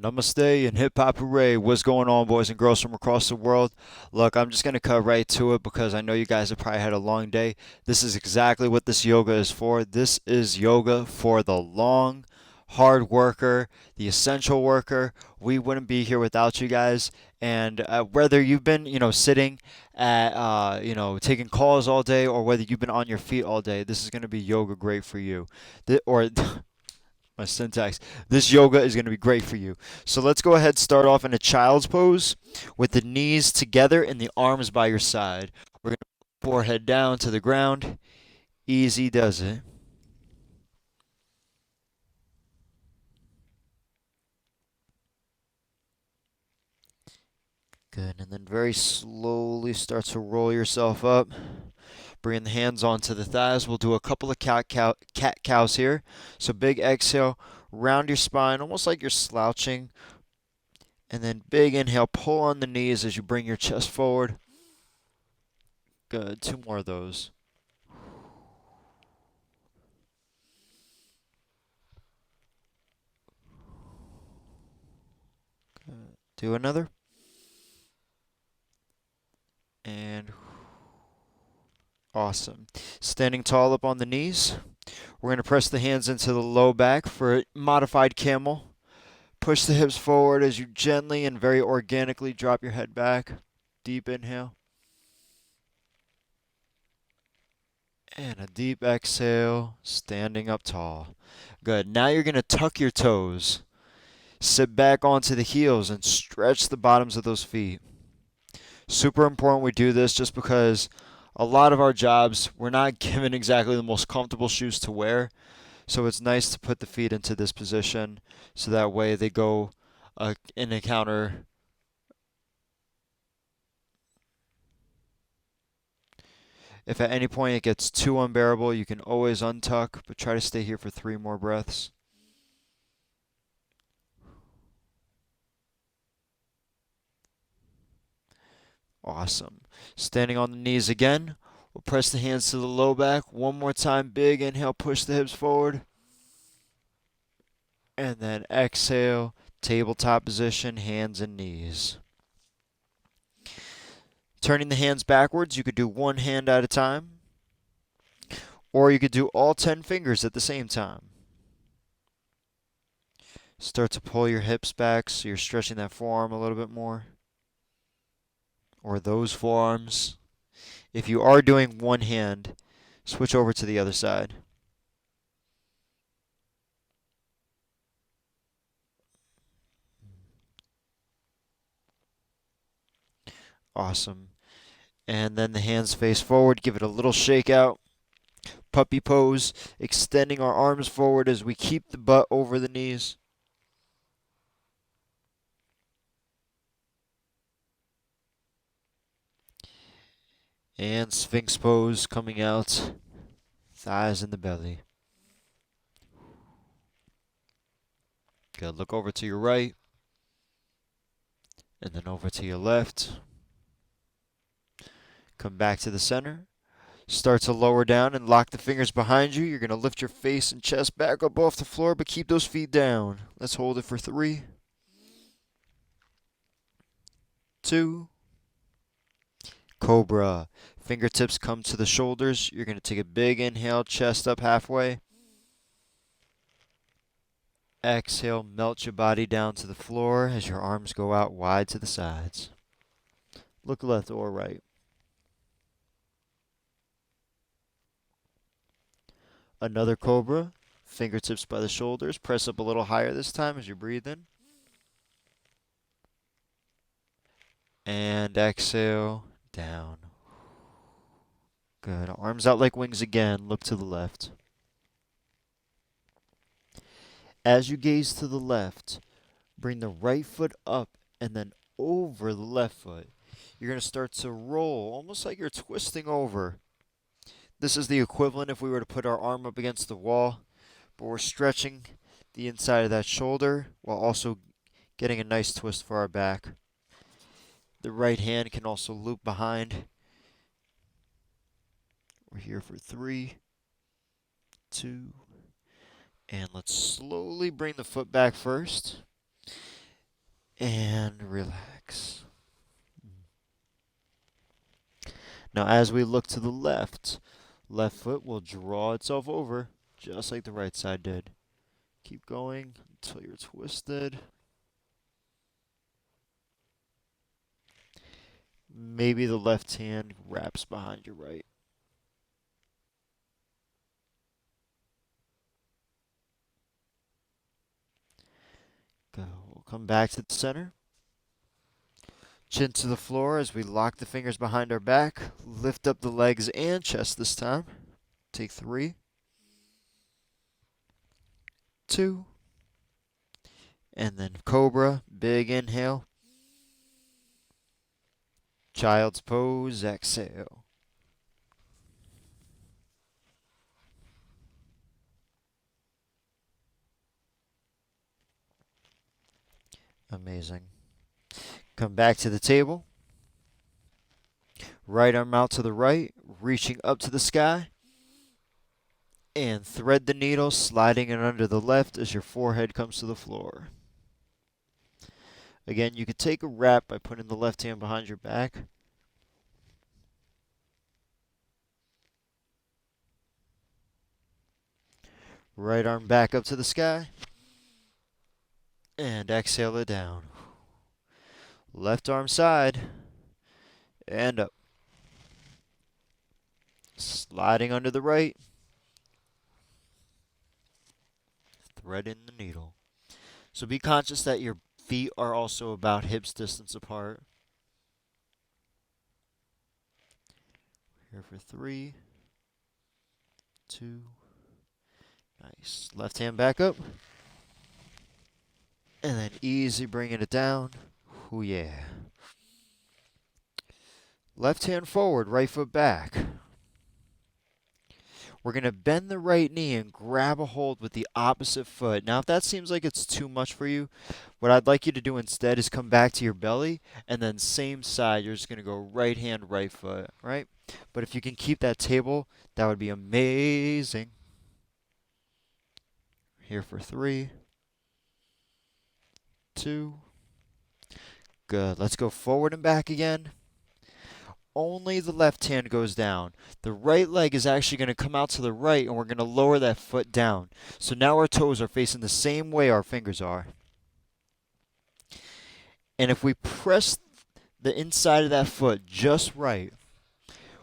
Namaste and hip hop hooray. What's going on, boys and girls from across the world? Look, I'm just going to cut right to it because I know you guys have probably had a long day. This is exactly what this yoga is for. This is yoga for the long, hard worker, the essential worker. We wouldn't be here without you guys. And whether you've been, sitting at, taking calls all day or whether you've been on your feet all day, this is going to be yoga great for you. Or my syntax. This yoga is going to be great for you. So let's go ahead and start off in a child's pose with the knees together and the arms by your side. We're going to forehead down to the ground. Easy does it. Good. And then very slowly start to roll yourself up. Bring the hands onto the thighs. We'll do a couple of cat cows here. So big exhale, round your spine, almost like you're slouching. And then big inhale, pull on the knees as you bring your chest forward. Good. Two more of those. Good. Do another. And awesome. Standing tall up on the knees. We're going to press the hands into the low back for a modified camel. Push the hips forward as you gently and very organically drop your head back. Deep inhale. And a deep exhale, standing up tall. Good. Now you're going to tuck your toes. Sit back onto the heels and stretch the bottoms of those feet. Super important we do this just because a lot of our jobs, we're not given exactly the most comfortable shoes to wear. So it's nice to put the feet into this position so that way they go in a counter. If at any point it gets too unbearable, you can always untuck, but try to stay here for 3 more breaths. Awesome. Standing on the knees again. We'll press the hands to the low back. One more time. Big inhale. Push the hips forward. And then exhale. Tabletop position. Hands and knees. Turning the hands backwards. You could do one hand at a time. Or you could do all 10 fingers at the same time. Start to pull your hips back so you're stretching that forearm a little bit more. Or those forearms. If you are doing one hand, switch over to the other side. Awesome. And then the hands face forward. Give it a little shake out. Puppy pose. Extending our arms forward as we keep the butt over the knees. And Sphinx pose coming out. Thighs in the belly. Good. Look over to your right. And then over to your left. Come back to the center. Start to lower down and lock the fingers behind you. You're going to lift your face and chest back up off the floor, but keep those feet down. Let's hold it for 3, 2, Cobra. Fingertips come to the shoulders. You're going to take a big inhale, chest up halfway. Exhale, melt your body down to the floor as your arms go out wide to the sides. Look left or right. Another Cobra. Fingertips by the shoulders. Press up a little higher this time as you breathe in. And exhale, down. Good. Arms out like wings again. Look to the left. As you gaze to the left, bring the right foot up and then over the left foot. You're going to start to roll, almost like you're twisting over. This is the equivalent if we were to put our arm up against the wall, but we're stretching the inside of that shoulder while also getting a nice twist for our back. The right hand can also loop behind. We're here for 3, 2, and let's slowly bring the foot back first. and relax. Now, as we look to the left, left foot will draw itself over just like the right side did. Keep going until you're twisted. Maybe the left hand wraps behind your right. Go. We'll come back to the center. Chin to the floor as we lock the fingers behind our back. Lift up the legs and chest this time. Take 3, 2, and then cobra. Big inhale. Child's pose. Exhale. Amazing. Come back to the table. Right arm out to the right, reaching up to the sky. And thread the needle, sliding it under the left as your forehead comes to the floor. Again, you could take a wrap by putting the left hand behind your back. Right arm back up to the sky. And exhale it down. Left arm side. And up. Sliding under the right. Threading the needle. So be conscious that your feet are also about hips distance apart. Here for 3, 2. Nice. Left hand back up. And then easy bringing it down. Ooh, yeah. Left hand forward, right foot back. We're going to bend the right knee and grab a hold with the opposite foot. Now, if that seems like it's too much for you, what I'd like you to do instead is come back to your belly, and then same side, you're just going to go right hand, right foot, right? But if you can keep that table, that would be amazing. Here for 3, 2. Good. Let's go forward and back again. Only the left hand goes down. The right leg is actually going to come out to the right, and we're going to lower that foot down. So now our toes are facing the same way our fingers are. And if we press the inside of that foot just right,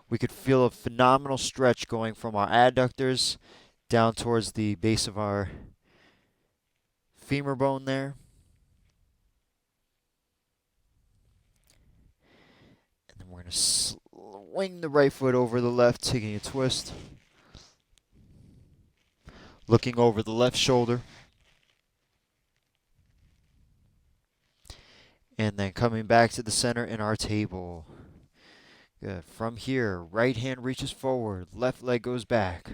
we could feel a phenomenal stretch going from our adductors down towards the base of our femur bone there. And then we're going to swing the right foot over the left, taking a twist. Looking over the left shoulder. And then coming back to the center in our table. Good. From here, right hand reaches forward, left leg goes back.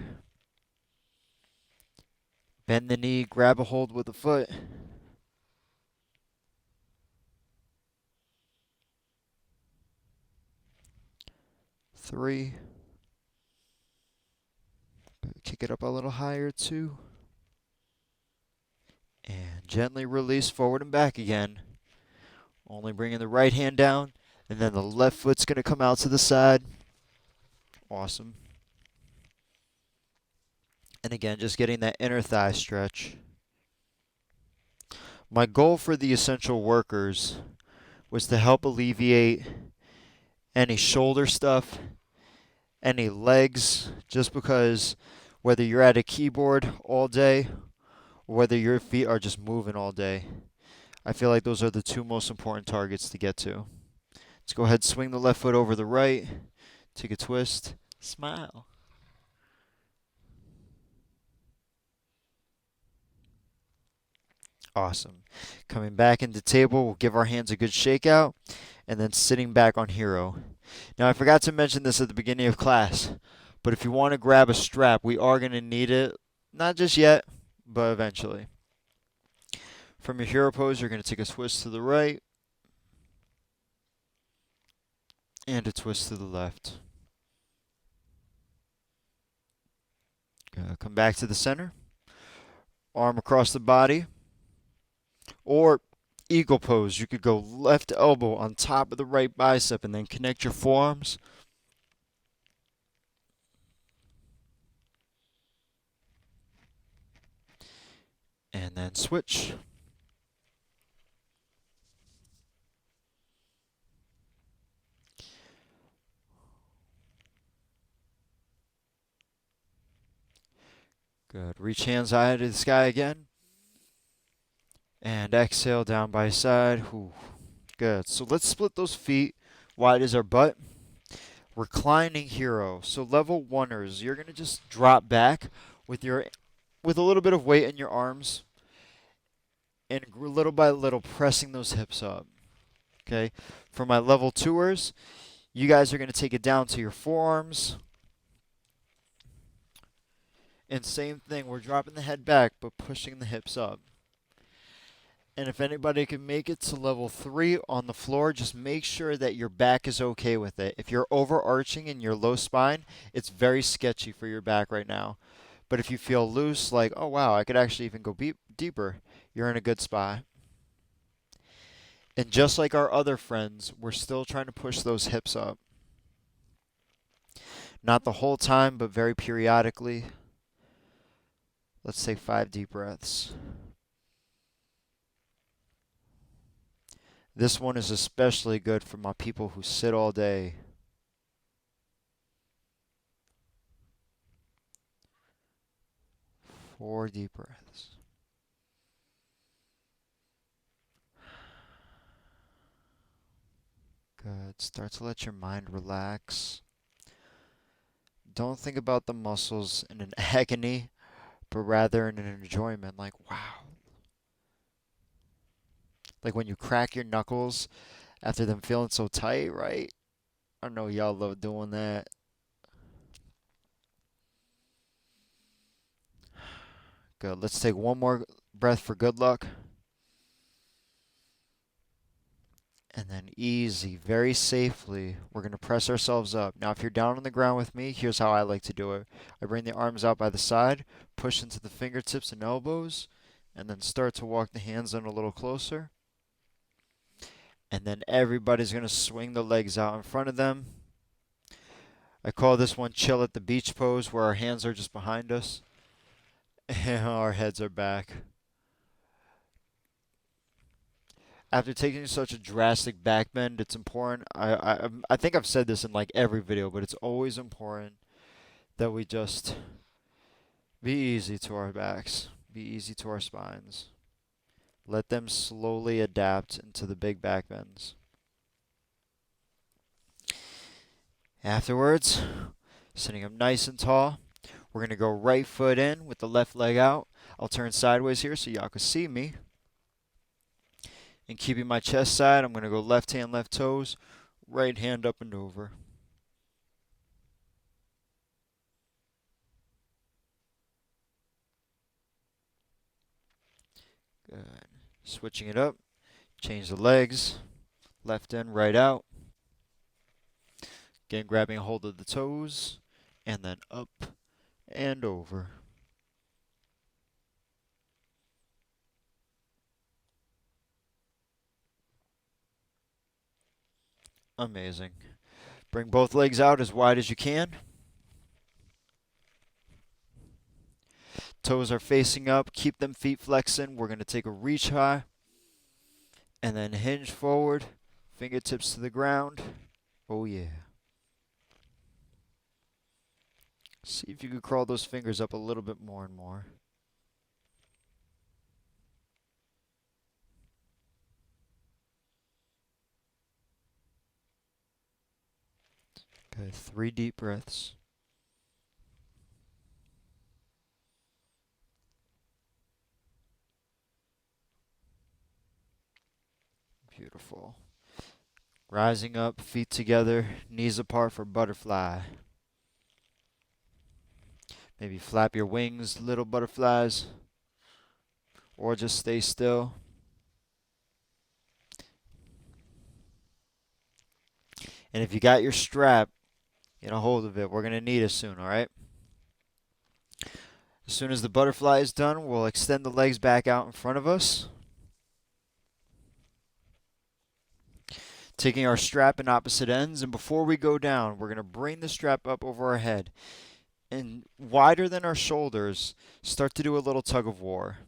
Bend the knee, grab a hold with the foot. Three. Kick it up a little higher, 2. And gently release forward and back again. Only bringing the right hand down, and then the left foot's going to come out to the side. Awesome. And again, just getting that inner thigh stretch. My goal for the essential workers was to help alleviate any shoulder stuff, any legs, just because whether you're at a keyboard all day or whether your feet are just moving all day, I feel like those are the 2 most important targets to get to. Let's go ahead, swing the left foot over the right, take a twist, smile. Awesome. Coming back into table, we'll give our hands a good shake out, and then sitting back on hero. Now, I forgot to mention this at the beginning of class, but if you want to grab a strap, we are going to need it. Not just yet, but eventually. From your hero pose, you're going to take a twist to the right, and a twist to the left. Come back to the center. Arm across the body. Or Eagle pose. You could go left elbow on top of the right bicep and then connect your forearms. And then switch. Good. Reach hands high to the sky again. And exhale down by side. Ooh. Good. So let's split those feet wide as our butt. Reclining hero. So level oneers, you're gonna just drop back with a little bit of weight in your arms and little by little pressing those hips up. Okay. For my level twoers, you guys are gonna take it down to your forearms. And same thing, we're dropping the head back but pushing the hips up. And if anybody can make it to level 3 on the floor, just make sure that your back is okay with it. If you're overarching in your low spine, it's very sketchy for your back right now. But if you feel loose, like, oh wow, I could actually even go deeper, you're in a good spot. And just like our other friends, we're still trying to push those hips up. Not the whole time, but very periodically. Let's take 5 deep breaths. This one is especially good for my people who sit all day. 4 deep breaths. Good. Start to let your mind relax. Don't think about the muscles in an agony, but rather in an enjoyment. Like, wow. Like when you crack your knuckles after them feeling so tight, right? I know y'all love doing that. Good. Let's take one more breath for good luck. And then easy, very safely, we're going to press ourselves up. Now, if you're down on the ground with me, here's how I like to do it. I bring the arms out by the side, push into the fingertips and elbows, and then start to walk the hands in a little closer. And then everybody's going to swing the legs out in front of them. I call this one chill at the beach pose, where our hands are just behind us and our heads are back. After taking such a drastic back bend, it's important. I think I've said this in like every video, but it's always important that we just be easy to our backs, be easy to our spines. Let them slowly adapt into the big back bends. Afterwards, sitting up nice and tall, we're going to go right foot in with the left leg out. I'll turn sideways here so y'all can see me. And keeping my chest side, I'm going to go left hand, left toes, right hand up and over. Good. Switching it up. Change the legs. Left in, right out. Again, grabbing a hold of the toes. And then up and over. Amazing. Bring both legs out as wide as you can. Toes are facing up. Keep them feet flexing. We're going to take a reach high. And then hinge forward. Fingertips to the ground. Oh, yeah. See if you can crawl those fingers up a little bit more and more. Okay, 3 deep breaths. Beautiful. Rising up, feet together, knees apart for butterfly. Maybe flap your wings, little butterflies, or just stay still. And if you got your strap, get a hold of it. We're going to need it soon, all right? As soon as the butterfly is done, we'll extend the legs back out in front of us. Taking our strap in opposite ends, and before we go down, we're going to bring the strap up over our head and wider than our shoulders, start to do a little tug of war.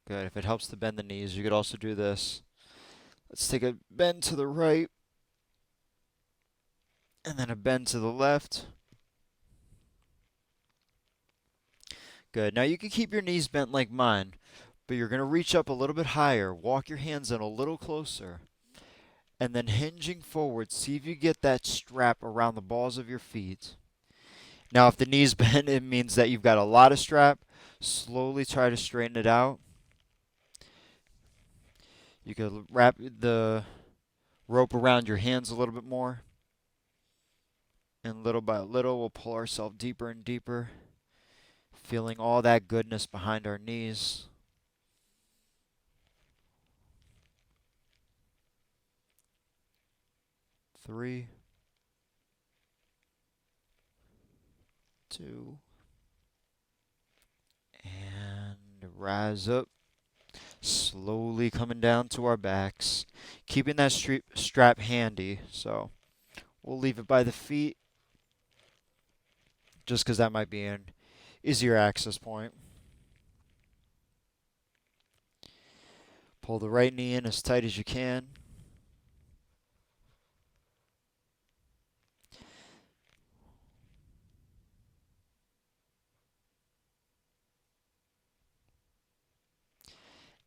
Good. If it helps to bend the knees, you could also do this. Let's take a bend to the right and then a bend to the left. Good. Now you can keep your knees bent like mine, but you're going to reach up a little bit higher, walk your hands in a little closer, and then hinging forward, see if you get that strap around the balls of your feet. Now, if the knees bend, it means that you've got a lot of strap. Slowly try to straighten it out. You could wrap the rope around your hands a little bit more. And little by little, we'll pull ourselves deeper and deeper, feeling all that goodness behind our knees. 3, 2, and rise up. Slowly coming down to our backs, keeping that strap handy. So we'll leave it by the feet, just because that might be an easier access point. Pull the right knee in as tight as you can.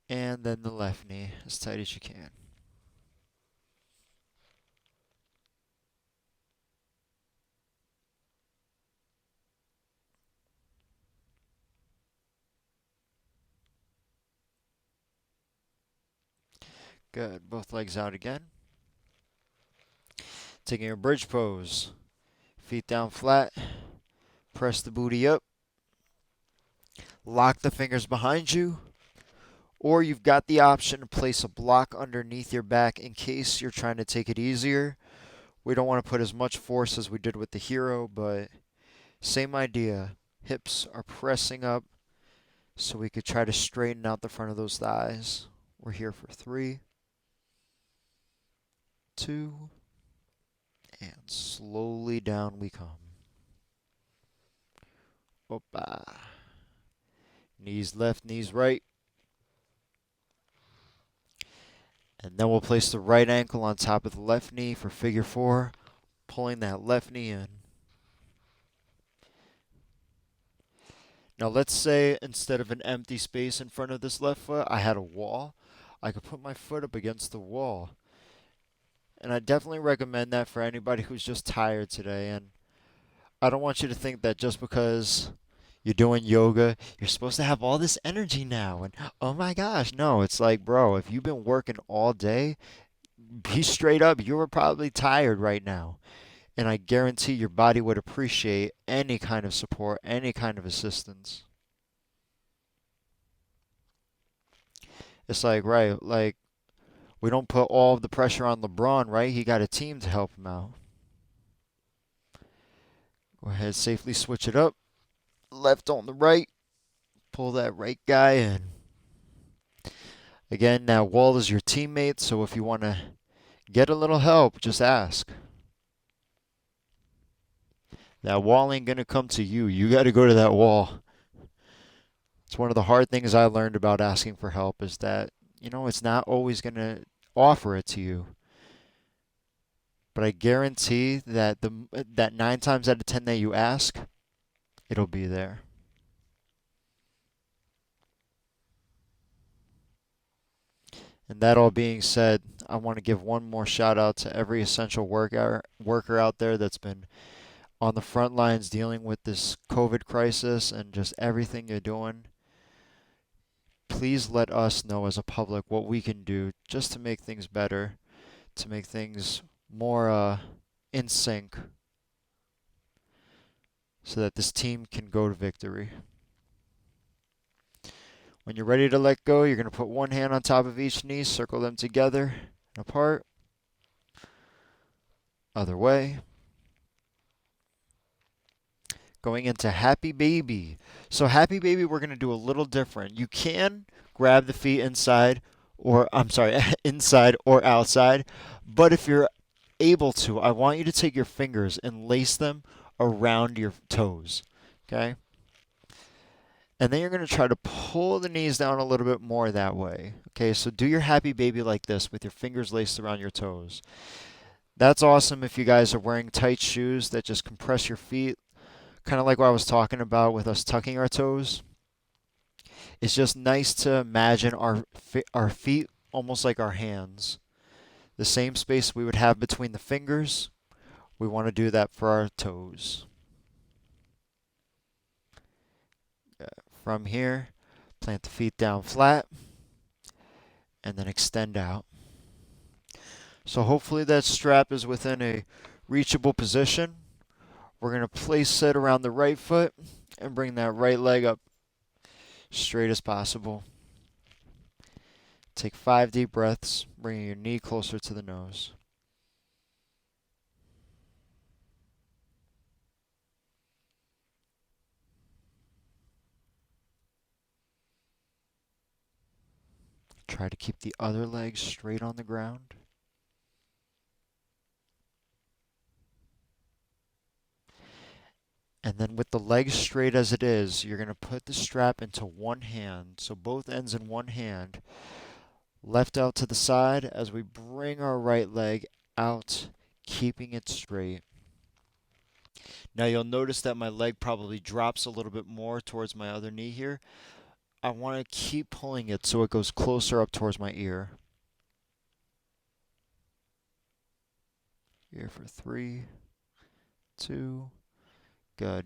And then the left knee as tight as you can. Good. Both legs out again. Taking a bridge pose. Feet down flat. Press the booty up. Lock the fingers behind you. Or you've got the option to place a block underneath your back in case you're trying to take it easier. We don't want to put as much force as we did with the hero, but same idea. Hips are pressing up so we could try to straighten out the front of those thighs. We're here for 3, 2, and slowly down we come. Opa. Knees left, knees right. And then we'll place the right ankle on top of the left knee for figure 4, pulling that left knee in. Now let's say instead of an empty space in front of this left foot, I had a wall. I could put my foot up against the wall. And I definitely recommend that for anybody who's just tired today. And I don't want you to think that just because you're doing yoga, you're supposed to have all this energy now. And oh my gosh, no, it's like, bro, if you've been working all day, be straight up, you were probably tired right now. And I guarantee your body would appreciate any kind of support, any kind of assistance. It's like, right, like, we don't put all of the pressure on LeBron, right? He got a team to help him out. Go ahead, safely switch it up. Left on the right. Pull that right guy in. Again, now wall is your teammate, so if you want to get a little help, just ask. That wall ain't going to come to you. You got to go to that wall. It's one of the hard things I learned about asking for help is that, it's not always going to offer it to you. But I guarantee that that 9 times out of 10 that you ask, it'll be there. And that all being said, I want to give one more shout out to every essential worker out there that's been on the front lines dealing with this COVID crisis and just everything you're doing. Please let us know as a public what we can do just to make things better, to make things more in sync, so that this team can go to victory. When you're ready to let go, you're going to put one hand on top of each knee, circle them together and apart. Other way. Going into Happy Baby. So Happy Baby, we're going to do a little different. You can grab the feet inside, or I'm sorry, inside or outside. But if you're able to, I want you to take your fingers and lace them around your toes. Okay? And then you're going to try to pull the knees down a little bit more that way. Okay, so do your happy baby like this with your fingers laced around your toes. That's awesome if you guys are wearing tight shoes that just compress your feet, kind of like what I was talking about with us tucking our toes. It's just nice to imagine our feet almost like our hands. The same space we would have between the fingers, we want to do that for our toes. From here, plant the feet down flat and then extend out. So hopefully that strap is within a reachable position. We're going to place it around the right foot and bring that right leg up straight as possible. Take 5 deep breaths, bringing your knee closer to the nose. Try to keep the other leg straight on the ground. And then with the leg straight as it is, you're going to put the strap into one hand, so both ends in one hand, left out to the side as we bring our right leg out, keeping it straight. Now you'll notice that my leg probably drops a little bit more towards my other knee here. I want to keep pulling it so it goes closer up towards my ear. Here for 3, 2, good.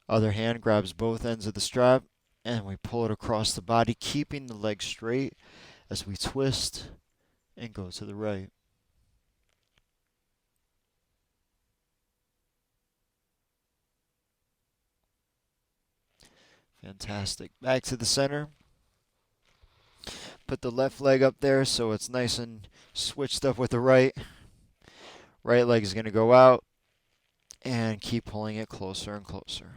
Other hand grabs both ends of the strap and we pull it across the body, keeping the leg straight as we twist and go to the right. Fantastic. Back to the center. Put the left leg up there so it's nice and switched up with the right. Right leg is going to go out and keep pulling it closer and closer.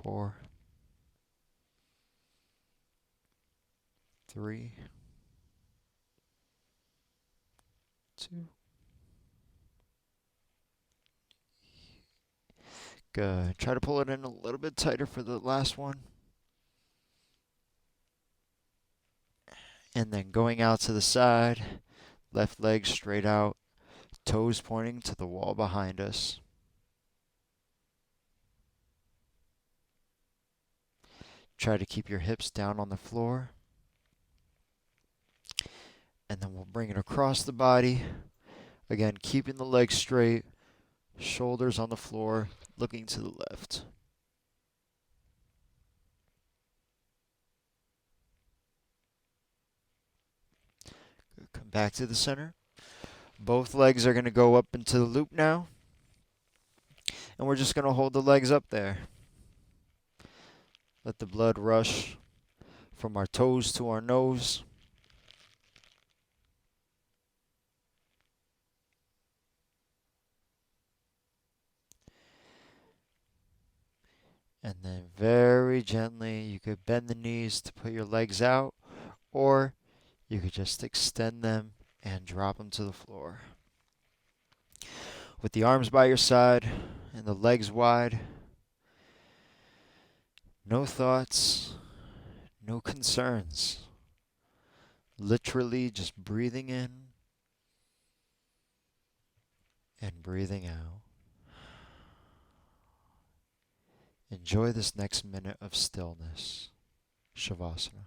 Four, 3, 2. Good. Try to pull it in a little bit tighter for the last one. And then going out to the side, left leg straight out, toes pointing to the wall behind us. Try to keep your hips down on the floor. And then we'll bring it across the body. Again, keeping the legs straight, shoulders on the floor, looking to the left. Come back to the center. Both legs are going to go up into the loop now. And we're just going to hold the legs up there. Let the blood rush from our toes to our nose. And then very gently, you could bend the knees to put your legs out, or you could just extend them and drop them to the floor. With the arms by your side and the legs wide, no thoughts, no concerns. Literally just breathing in and breathing out. Enjoy this next minute of stillness. Shavasana.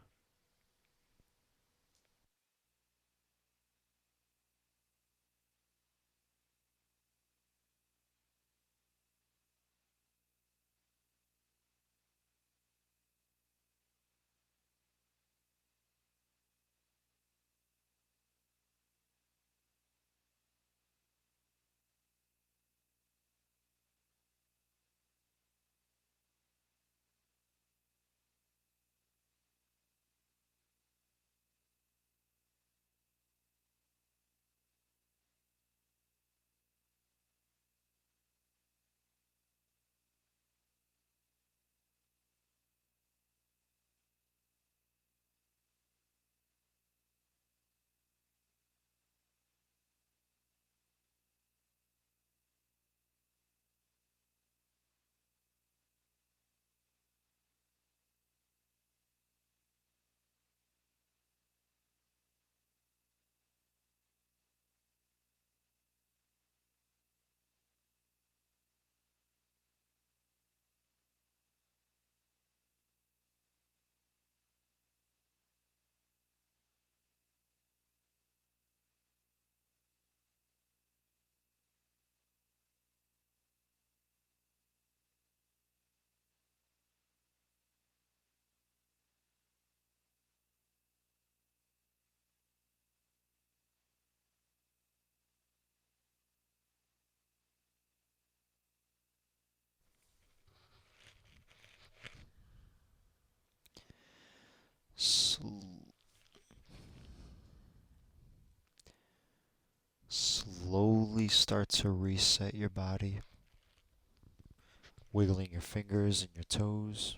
slowly start to reset your body, wiggling your fingers and your toes,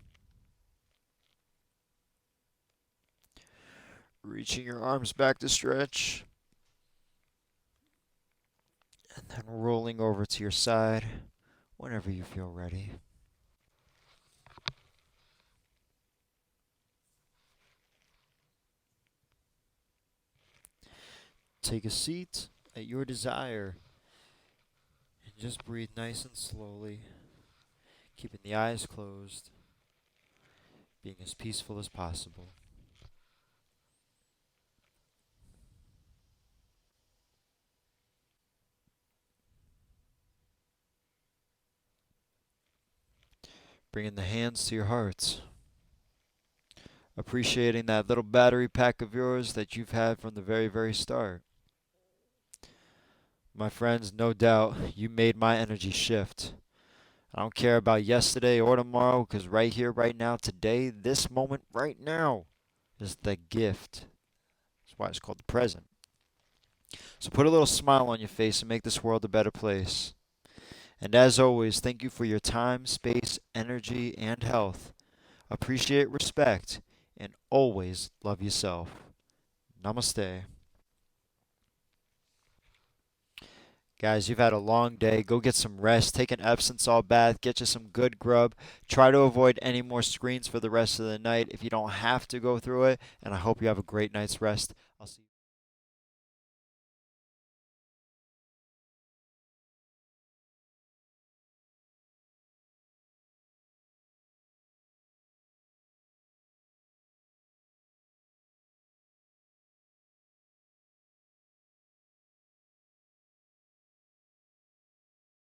reaching your arms back to stretch, and then rolling over to your side whenever you feel ready. Take a seat at your desire and just breathe nice and slowly, keeping the eyes closed, being as peaceful as possible. Bringing the hands to your hearts, appreciating that little battery pack of yours that you've had from the very, very start. My friends, no doubt you made my energy shift. I don't care about yesterday or tomorrow because right here, right now, today, this moment, right now, is the gift. That's why it's called the present. So put a little smile on your face and make this world a better place. And as always, thank you for your time, space, energy, and health. Appreciate respect and always love yourself. Namaste. Guys, you've had a long day. Go get some rest. Take an Epsom salt bath. Get you some good grub. Try to avoid any more screens for the rest of the night if you don't have to go through it. And I hope you have a great night's rest. I'll see you.